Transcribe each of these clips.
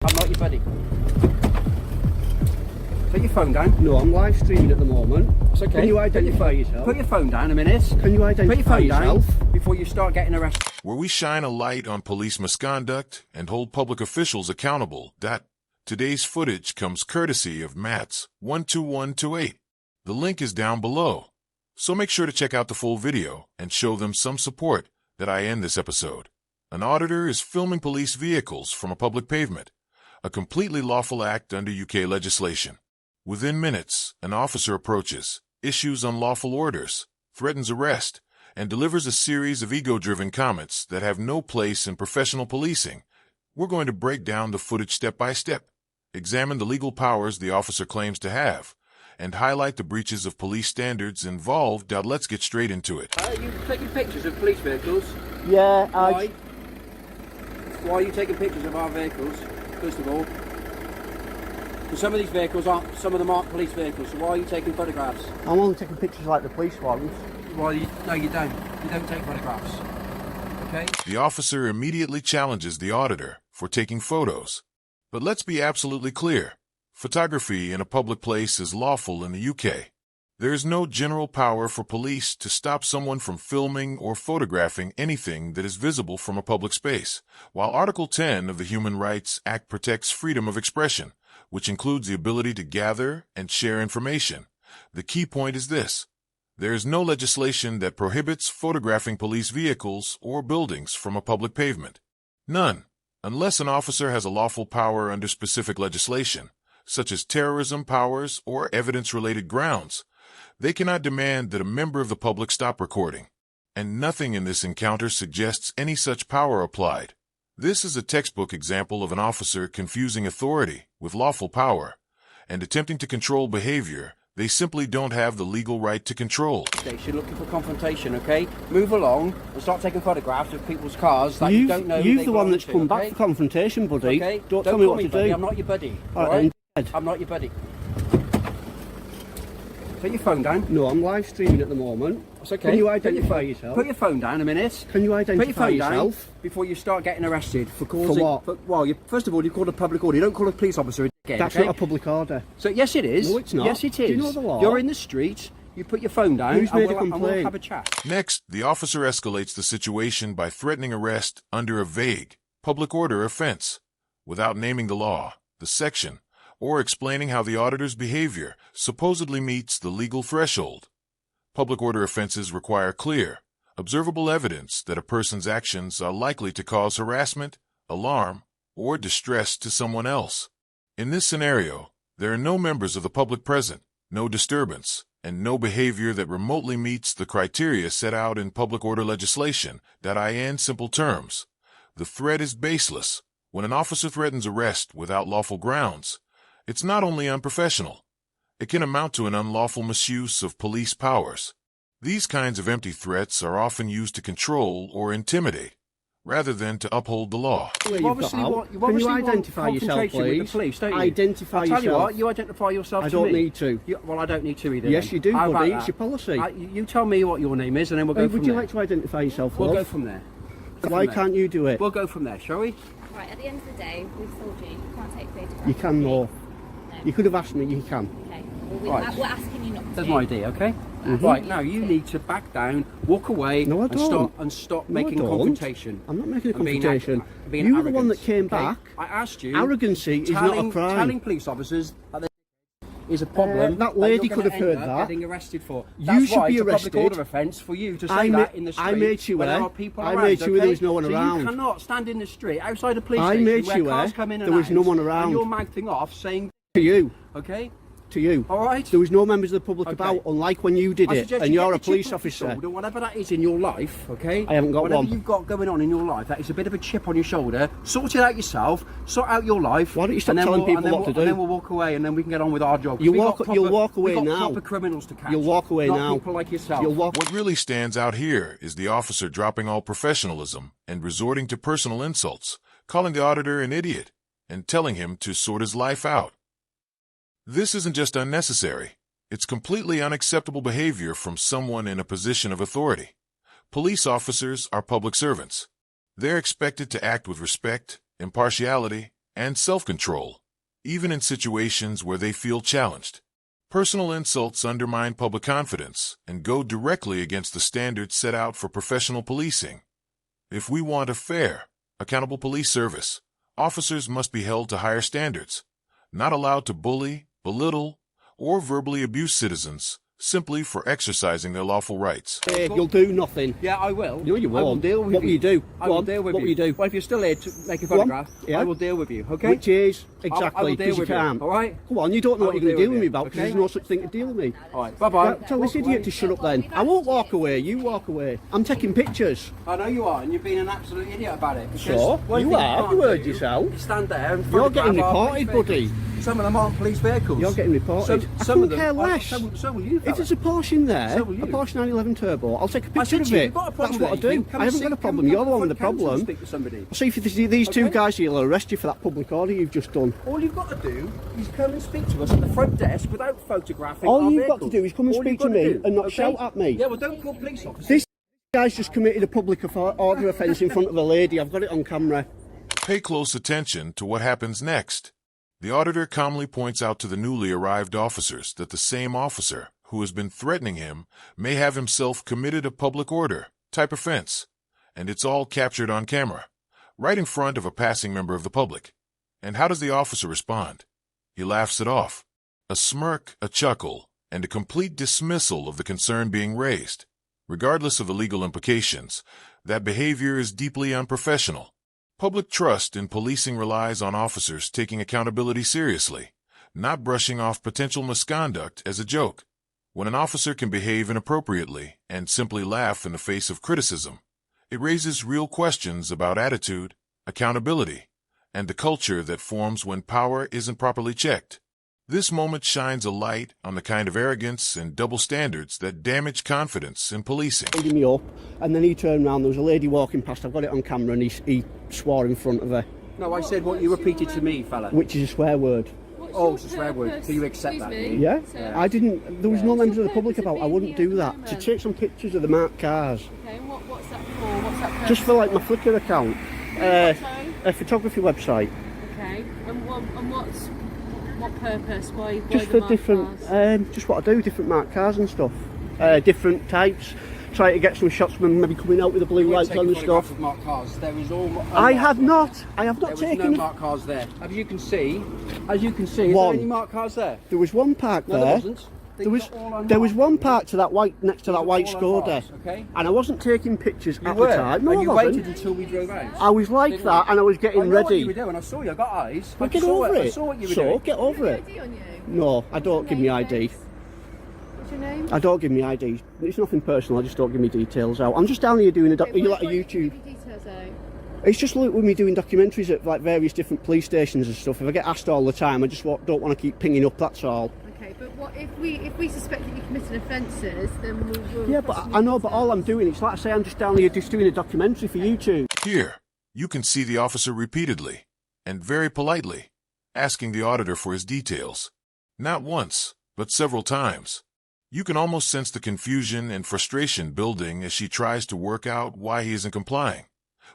I'm not your buddy. Put your phone down. No, I'm live streaming at the moment. It's okay. Can you identify yourself? Put your phone down a minute. Can you identify Put your phone yourself? down before you start getting arrested. Where we shine a light on police misconduct and hold public officials accountable. Today's footage comes courtesy of Matt's 12128. The link is down below, so make sure to check out the full video and show them some support that I end this episode. An auditor is filming police vehicles from a public pavement, a completely lawful act under UK legislation. Within minutes, an officer approaches, issues unlawful orders, threatens arrest, and delivers a series of ego-driven comments that have no place in professional policing. We're going to break down the footage step by step, examine the legal powers the officer claims to have, and highlight the breaches of police standards involved. Let's get straight into it. Are you taking pictures of police vehicles? Yeah, Why? Why are you taking pictures of our vehicles, first of all? Because some of these vehicles aren't, some of them aren't police vehicles, so why are you taking photographs? I'm only taking pictures like the police ones. Well, no, you don't. You don't take photographs. Okay? The officer immediately challenges the auditor for taking photos. But let's be absolutely clear. Photography in a public place is lawful in the UK. There is no general power for police to stop someone from filming or photographing anything that is visible from a public space. While Article 10 of the Human Rights Act protects freedom of expression, which includes the ability to gather and share information, the key point is this. There is no legislation that prohibits photographing police vehicles or buildings from a public pavement. None, unless an officer has a lawful power under specific legislation, such as terrorism powers or evidence-related grounds. They cannot demand that a member of the public stop recording, and nothing in this encounter suggests any such power applied. This is a textbook example of an officer confusing authority with lawful power and attempting to control behavior they simply don't have the legal right to control. Station looking for confrontation, okay? Move along and start taking photographs of people's cars that you don't know. You're the one belong that's to, come okay? back for confrontation, buddy. Okay? Don't tell me call what to buddy. do. I'm not your buddy. All right, alright? then. I'm not your buddy. Put your phone down. No, I'm live streaming at the moment. It's okay. Can you identify yourself? Put your phone down a minute. Can you Put your identify phone yourself? down before you start getting arrested for causing. what? Well, first of all, you called a public order. You don't call a police officer a dickhead, That's okay? not a public order. So yes, it is. No, it's not. Yes, it is. Do you know the law? You're in the street. You put your phone down. Who's and made a we'll- and complaint? we'll have a chat. Next, the officer escalates the situation by threatening arrest under a vague public order offense, without naming the law, the section, or explaining how the auditor's behavior supposedly meets the legal threshold. Public order offenses require clear, observable evidence that a person's actions are likely to cause harassment, alarm, or distress to someone else. In this scenario, there are no members of the public present, no disturbance, and no behavior that remotely meets the criteria set out in public order legislation. In simple terms, the threat is baseless. When an officer threatens arrest without lawful grounds, it's not only unprofessional, it can amount to an unlawful misuse of police powers. These kinds of empty threats are often used to control or intimidate, rather than to uphold the law. Where you've got out. Can you identify yourself, With the please? police, don't you? Identify I'll tell you yourself. what, you identify yourself I to don't me. need to. Well, I don't need to either. Yes, then. you do, How about buddy. that? It's your policy. You tell me what your name is, and then we'll go from Would you there. like to identify yourself, We'll love? go from there. Why can't you do it? We'll go from there, shall we? Right, at the end of the day, we've told you you can't take photographs. You can, no. No. You could have asked me, you can. Okay. Well, Right. we're asking you not to. That's my idea, okay? Right, now you need to back down, walk away, No, I and don't. stop No, I making don't. confrontation. I'm not making a and being confrontation. being You were the one that arrogant, came okay? back. I asked you. Arrogancy is not a crime. Telling police officers that there is a problem. that lady you're could gonna have heard end up that. Getting arrested for. You That's should why be it's a arrested. public order offence for you to say I that ma- in the street. I made you when there aware. are people I around, made sure okay? there was no one so around. You cannot stand in the street outside a police I station made where you cars aware come in and there was no out, one around. and you're mouthing off saying, To you. okay, To you. all right. There was no members of the public Okay. about, unlike when you did I it, suggest and you you're get a the police chip off your officer. shoulder, whatever that is in your life, okay? I haven't got whatever one. you've got going on in your life, that is a bit of a chip on your shoulder. Sort it out yourself. Sort out your life. Why don't you stop and then telling we'll- people and then what we'll- to And do? then we'll walk away, and then we can get on with our job. 'Cause You'll we got walk- proper- you'll walk away we got now. proper criminals to catch. You'll walk away not now. people like yourself. You'll walk. What really stands out here is the officer dropping all professionalism and resorting to personal insults, calling the auditor an idiot, and telling him to sort his life out. This isn't just unnecessary. It's completely unacceptable behavior from someone in a position of authority. Police officers are public servants. They're expected to act with respect, impartiality, and self-control, even in situations where they feel challenged. Personal insults undermine public confidence and go directly against the standards set out for professional policing. If we want a fair, accountable police service, officers must be held to higher standards, not allowed to bully, belittle, or verbally abuse citizens simply for exercising their lawful rights. You'll do nothing. Yeah, I will. No, you I will won't. deal with What will you do? I Go will on, deal with what you. will you do? Well, if you're still here to make a Go on. photograph, Yeah. I will deal with you, okay? Which is I will exactly deal because you with you, can't. all right? Come on, you don't know I what will you're going to deal deal with with me you, about because okay? there's no such thing to deal with me. All right, bye-bye. Right, tell this idiot to shut up then. I won't walk away, you walk away. I'm taking pictures. I know you are, and you're being an absolute idiot about it. because So? one You thing are, can't you heard do yourself. is stand there and You're getting photograph our reported, police buddy. vehicles. Some of them aren't police vehicles. You're getting reported. I Some of couldn't them, care less. So will you, If fella. there's a Porsche in there, So will you. a Porsche 911 Turbo, I'll take a I picture said of to you, it. you've got a problem That's what I there. do. Come I and haven't got a see- problem. come You're the one with the front counter and problem. Speak to somebody. See if these two Okay. guys here will arrest you for that public order you've just done. All you've got to do is come and speak to us at the front desk without photographing All our you've got to vehicles. do is come and All speak you've to got me do, and not okay? shout at me. Yeah, well, don't call police officers. This guy's just committed a public order offence in front of a lady. I've got it on camera. Pay close attention to what happens next. The auditor calmly points out to the newly arrived officers that the same officer who has been threatening him may have himself committed a public order type offense, and it's all captured on camera, right in front of a passing member of the public. And how does the officer respond? He laughs it off. A smirk, a chuckle, and a complete dismissal of the concern being raised. Regardless of the legal implications, that behavior is deeply unprofessional. Public trust in policing relies on officers taking accountability seriously, not brushing off potential misconduct as a joke. When an officer can behave inappropriately and simply laugh in the face of criticism, it raises real questions about attitude, accountability, and the culture that forms when power isn't properly checked. This moment shines a light on the kind of arrogance and double standards that damage confidence in policing. Holding me up, and then he turned around. There was a lady walking past. I've got it on camera, and he swore in front of her, No, I said what you repeated to me, fella. which is a swear word. Oh, it's a swear word. So you accept that, do you? Yeah, So- I didn't. There was no members of the public purpose of about. I being wouldn't here do at the that. To moment? take some pictures of the marked cars, Okay, and what's that for? What's that just for like my purpose Flickr account, Sorry? a photography website. Okay, and what purpose? Why Just the for marked different, cars? just what I do, different marked cars and stuff, different types. Try to get some shots of them maybe coming out with the blue You lights take on a and photograph stuff. of marked cars. There is all. I have not There not was taken. no marked cars there. As you can see, is there One. any marked cars there? There was one parked No, there. there wasn't. There was one parked to that white next to that white Skoda, Okay. and I wasn't taking pictures You at were. the time. No, and I you wasn't. waited until we drove out. I was like Didn't that, you? and I was I getting know what you were ready. doing. I saw you. I got eyes. Well, I get saw over it. it. I saw what you were So doing. get over it. ID on you? No, I don't give me ID. What's your name? I don't give me ID. It's nothing personal. I just don't give me details out. I'm just down here doing are you like a YouTube? Details out. It's just like with me doing documentaries at like various different police stations and stuff. If I get asked all the time, I just don't want to keep pinging up. That's all. Okay, but what if we suspect that you committed offences, then we'll Yeah, but question I your know. But all I'm details. doing, it's like I say, I'm just down here just doing a documentary for YouTube. Here, you can see the officer repeatedly, and very politely, asking the auditor for his details. Not once, but several times. You can almost sense the confusion and frustration building as she tries to work out why he isn't complying.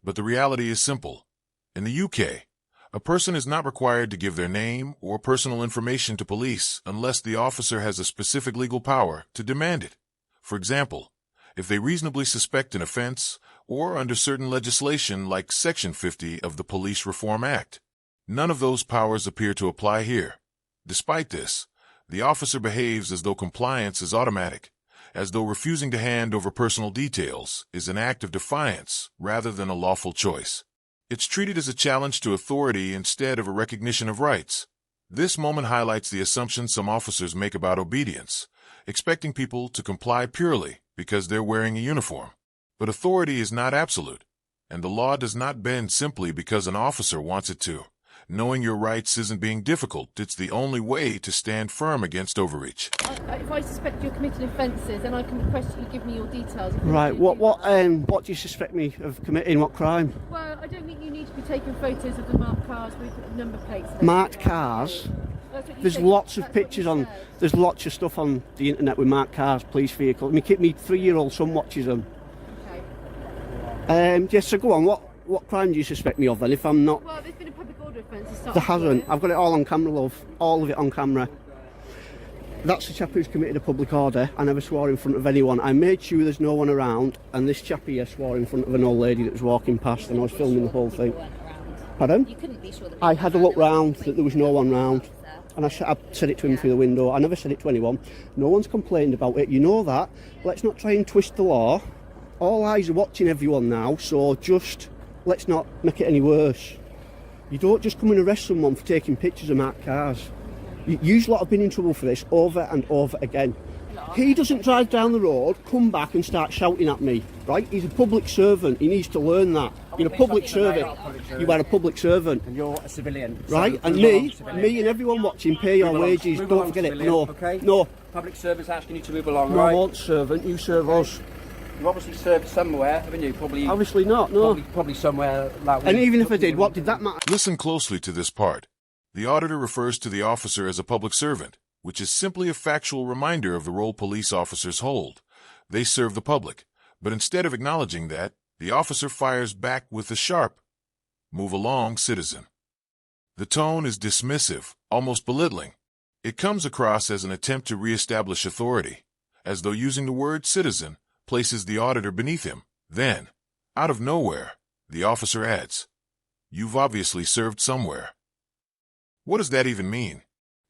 But the reality is simple. In the UK, a person is not required to give their name or personal information to police unless the officer has a specific legal power to demand it. For example, if they reasonably suspect an offense or under certain legislation like Section 50 of the Police Reform Act. None of those powers appear to apply here. Despite this, the officer behaves as though compliance is automatic, as though refusing to hand over personal details is an act of defiance rather than a lawful choice. It's treated as a challenge to authority instead of a recognition of rights. This moment highlights the assumption some officers make about obedience, expecting people to comply purely because they're wearing a uniform. But authority is not absolute, and the law does not bend simply because an officer wants it to. Knowing your rights isn't being difficult. It's the only way to stand firm against overreach. If I suspect you're committing offences, then I can request you give me your details. If you Right. do What that. do you suspect me of committing? What crime? Well, I don't think you need to be taking photos of the marked cars with number plates. and Marked everything. cars. That's what you There's said. lots of That's what you pictures on. said. There's lots of stuff on the internet with marked cars, police vehicles. Me 3-year-old son watches them. Okay. Yes. So go on. What crime do you suspect me of then? If I'm not. Well, there's been a public order offence. Start There off hasn't. with. I've got it all on camera, love. All of it on camera. That's the chap who's committed a public order. I never swore in front of anyone. I made sure there's no one around, and this chap here swore in front of an old lady that was walking past, and I was filming the whole thing. Pardon? You couldn't be sure that I had a look round, that there was no one round, and I said it to him through the window. I never said it to anyone. No one's complained about it. You know that. Let's not try and twist the law. All eyes are watching everyone now, so just let's not make it any worse. You don't just come and arrest someone for taking pictures of marked cars. You lot have been in trouble for this over and over again. He doesn't drive down the road, come back and start shouting at me, right? He's a public servant. He needs to learn that. You're a public servant. You are a public servant. And you're a civilian. Right? So And move along, me civilian. and everyone watching, pay your Move along. wages. Move Don't along, forget it. civilian, No. okay? No. Public service asking you to move along, No, I right? won't servant. You serve us. You obviously served somewhere, haven't you? Probably. Obviously not, no. Probably somewhere like. And even if I did, what did that matter? Listen closely to this part. The auditor refers to the officer as a public servant, which is simply a factual reminder of the role police officers hold. They serve the public, but instead of acknowledging that, the officer fires back with a sharp, "Move along, citizen." The tone is dismissive, almost belittling. It comes across as an attempt to reestablish authority, as though using the word citizen places the auditor beneath him. Then, out of nowhere, the officer adds, "You've obviously served somewhere." What does that even mean?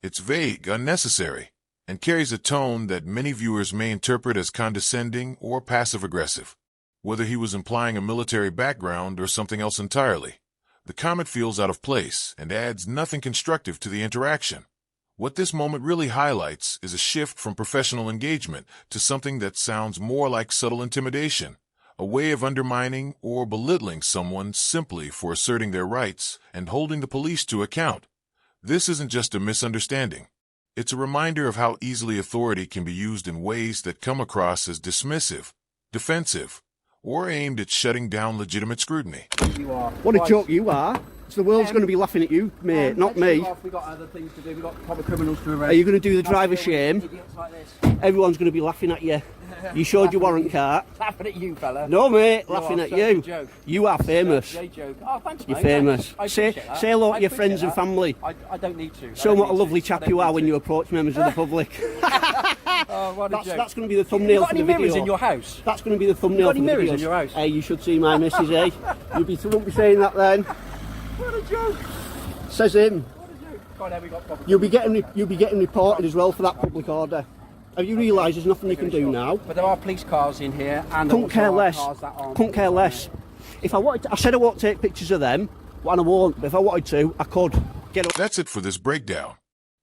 It's vague, unnecessary, and carries a tone that many viewers may interpret as condescending or passive-aggressive. Whether he was implying a military background or something else entirely, the comment feels out of place and adds nothing constructive to the interaction. What this moment really highlights is a shift from professional engagement to something that sounds more like subtle intimidation, a way of undermining or belittling someone simply for asserting their rights and holding the police to account. This isn't just a misunderstanding. It's a reminder of how easily authority can be used in ways that come across as dismissive, defensive, or aimed at shutting down legitimate scrutiny. You are. What a Right. joke you are. So the world's going to be laughing at you, mate, not Let's me. move off. We've got other things to do. We've got proper criminals to arrest. Are you going to do the driver Not deal shame? with idiots like this. Everyone's going to be laughing at you. You showed your warrant card. Laughing at you, fella. No, mate, You laughing are at such a you. joke. You are famous. Yeah, joke. Oh, thanks, You're mate. famous. Thanks. I Say appreciate that. hello I to your appreciate friends and that. family. I don't need to. Show them what a lovely chap you are when you approach members of the public. Oh, what a joke. That's going to be the You thumbnail got for any the video. mirrors in your house? That's going to be the thumbnail got for any the mirrors videos. in your house? Hey, you should see my missus, eh? You won't be saying that then. What a joke. Says him. What a joke. God, there we got proper You'll be getting reported as well for that public order. Have you realised there's nothing you can do now? But there are police cars in here, and Couldn't also care are less. cars that aren't. Couldn't care less. If I wanted to, I said I won't take pictures of them, and I won't. But if I wanted to, I could. Get up. That's it for this breakdown.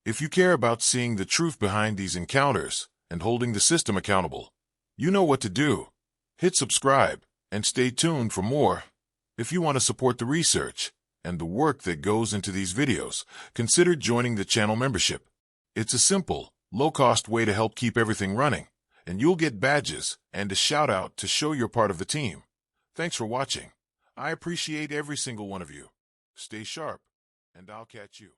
If you care about seeing the truth behind these encounters and holding the system accountable, you know what to do. Hit subscribe and stay tuned for more. If you want to support the research and the work that goes into these videos, consider joining the channel membership. It's a simple, low-cost way to help keep everything running, and you'll get badges and a shout-out to show you're part of the team. Thanks for watching. I appreciate every single one of you. Stay sharp, and I'll catch you.